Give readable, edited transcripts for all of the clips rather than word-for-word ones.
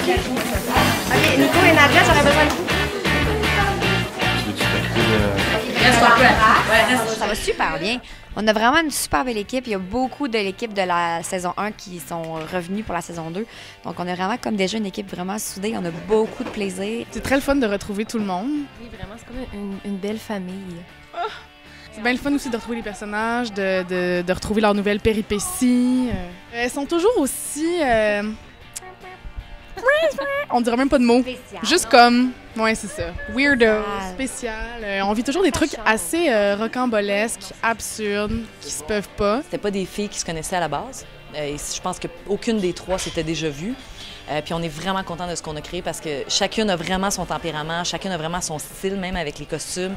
OK, Nico et Nadia, j'aurais besoin de vous. Ça va super bien. On a vraiment une super belle équipe. Il y a beaucoup de l'équipe de la saison 1 qui sont revenus pour la saison 2. Donc, on a vraiment comme déjà une équipe vraiment soudée. On a beaucoup de plaisir. C'est très le fun de retrouver tout le monde. Oui, vraiment, c'est comme une belle famille. C'est bien le fun aussi de retrouver les personnages, de retrouver leurs nouvelles péripéties. Elles sont toujours aussi... On dirait même pas de mots. Spécial. Juste comme... Ouais, c'est ça. Weirdo, spécial. On vit toujours des trucs assez rocambolesques, absurdes, qui se peuvent pas. C'était pas des filles qui se connaissaient à la base. Et je pense qu'aucune des trois s'était déjà vue. Puis on est vraiment content de ce qu'on a créé parce que chacune a vraiment son tempérament, chacune a vraiment son style, même avec les costumes.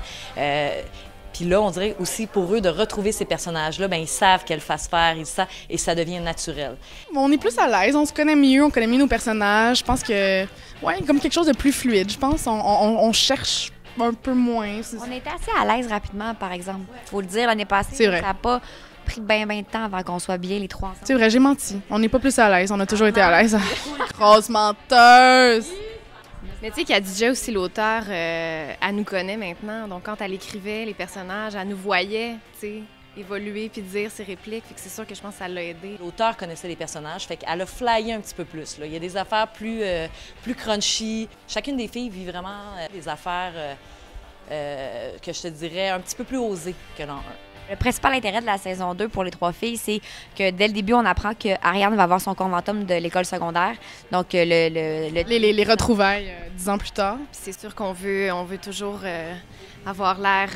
Puis là, on dirait aussi pour eux de retrouver ces personnages-là, bien, ils savent qu'elles fassent faire, ils savent, et ça devient naturel. On est plus à l'aise, on se connaît mieux, on connaît mieux nos personnages. Je pense que, ouais, comme quelque chose de plus fluide. Je pense on cherche un peu moins. On était assez à l'aise rapidement, par exemple. Faut le dire, l'année passée, C'est vrai. ça n'a pas pris bien de temps avant qu'on soit bien les trois ensemble. C'est vrai, j'ai menti. On n'est pas plus à l'aise, on a toujours été à l'aise. Grosse menteuse! Mais tu sais, Khadija aussi, l'auteur, elle nous connaît maintenant. Donc, quand elle écrivait les personnages, elle nous voyait, tu sais, évoluer puis dire ses répliques. Fait que c'est sûr que je pense que ça l'a aidé. L'auteur connaissait les personnages, fait qu'elle a flyé un petit peu plus. Là. Il y a des affaires plus crunchy. Chacune des filles vit vraiment des affaires que je te dirais un petit peu plus osées que dans un. Le principal intérêt de la saison 2 pour les trois filles, c'est que dès le début, on apprend qu'Ariane va avoir son conventum de l'école secondaire. Donc, Les retrouvailles 10 ans plus tard. Puis c'est sûr qu'on veut toujours avoir l'air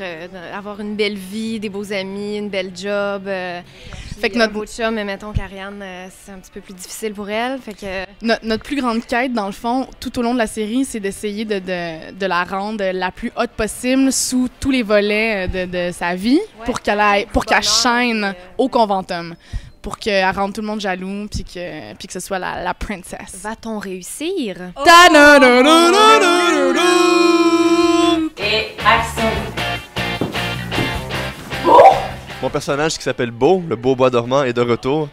d'avoir une belle vie, des beaux amis, une belle job. Fait que un beau chum, mais mettons qu'Ariane, c'est un petit peu plus difficile pour elle. Fait que... Notre plus grande quête, dans le fond, tout au long de la série, c'est d'essayer de la rendre la plus haute possible sous tous les volets de sa vie pour qu'elle shine au conventum. Pour qu'elle rende tout le monde jaloux, puis que ce soit la princesse. Va-t-on réussir? Et action! Mon personnage qui s'appelle Beau, le beau bois dormant, est de retour,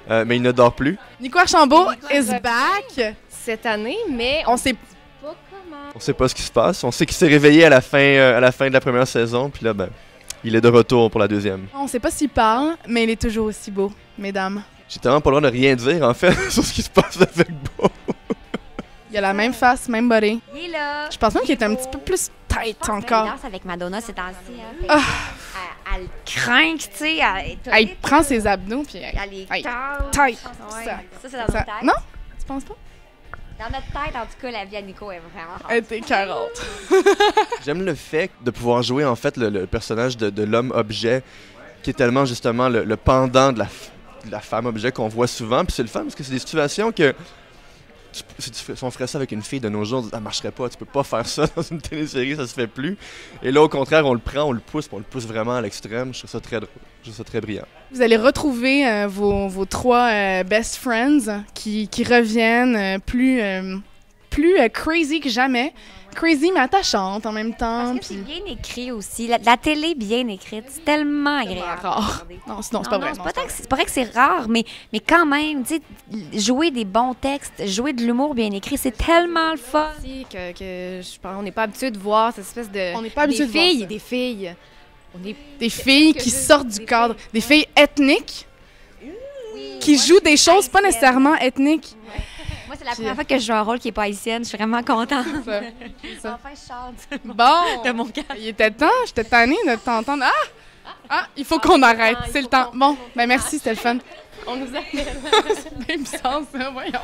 mais il ne dort plus. Nico Archambault is back! Cette année, mais On sait pas comment. On sait pas ce qui se passe. On sait qu'il s'est réveillé à la fin de la première saison, puis là, ben, il est de retour pour la deuxième. On sait pas s'il parle, mais il est toujours aussi beau, mesdames. J'ai tellement pas le droit de rien dire, en fait, sur ce qui se passe avec Beau. Il a la même face, même body. il est là. Je pense même qu'il est un petit peu plus tight Il encore. danse avec Madonna ces temps-ci. Hein. Ah. Elle craint, tu sais. Elle prend ses abdos, puis Elle est Hey, calme. tight. Ouais. Ça. Ça, c'est dans notre tête. Non? Tu penses pas? Dans notre tête, en tout cas, la vie à Nico est vraiment rare. Elle était 40. J'aime le fait de pouvoir jouer, en fait, le personnage de l'homme-objet, qui est tellement, justement, le pendant de la femme-objet qu'on voit souvent. Puis c'est le fun, parce que c'est des situations que... Si on ferait ça avec une fille de nos jours, ça marcherait pas. Tu peux pas faire ça dans une télésérie, ça se fait plus. Et là, au contraire, on le prend, on le pousse, puis on le pousse vraiment à l'extrême. Je trouve ça très drôle. Je trouve ça très brillant. Vous allez retrouver vos trois best friends qui reviennent plus crazy que jamais. Crazy, mais attachante en même temps. Parce que c'est bien écrit aussi. La télé bien écrite, c'est tellement agréable. Rare. Non, sinon, c'est pas vrai. C'est pas vrai que c'est rare, mais quand même, tu sais, jouer des bons textes, jouer de l'humour bien écrit, c'est tellement le fun. Aussi que je pense on n'est pas habitué de voir cette espèce de... On n'est pas habitué de voir ça. Des filles. On est... Des filles qui sortent du cadre. Des filles ethniques qui jouent des choses pas nécessairement ethniques. Moi, c'est la première fois que je joue un rôle qui n'est pas haïtienne. Je suis vraiment contente. Ça. Enfin, je chante Bon! de mon cœur. Il était temps, j'étais tannée de t'entendre. Ah! Il faut qu'on arrête, c'est le temps. Bon, ben merci, c'était le fun. On nous appelle. C'est bien bizarre, ça, voyons.